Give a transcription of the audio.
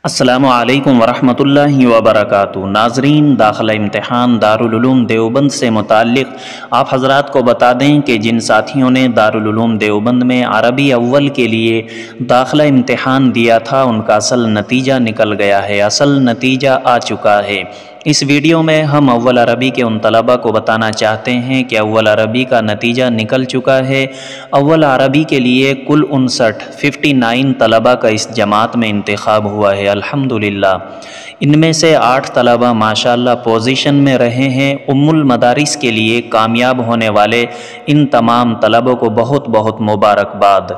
السلام علیکم ورحمۃ اللہ وبرکاتہ۔ ناظرین، داخلہ امتحان دارالعلوم دیوبند سے متعلق آپ حضرات کو بتا دیں کہ جن ساتھیوں نے دارالعلوم دیوبند میں عربی اول کے لیے داخلہ امتحان دیا تھا ان کا اصل نتیجہ نکل گیا ہے، اصل نتیجہ آ چکا ہے۔ اس ویڈیو میں ہم اول عربی کے ان طلبہ کو بتانا چاہتے ہیں کہ اول عربی کا نتیجہ نکل چکا ہے۔ اول عربی کے لیے کل 59 طلبہ کا اس جماعت میں انتخاب ہوا ہے الحمدللہ۔ ان میں سے 8 طلبہ ماشاءاللہ پوزیشن میں رہے ہیں۔ ام المدارس کے لیے کامیاب ہونے والے ان تمام طلبوں کو بہت بہت مبارکباد۔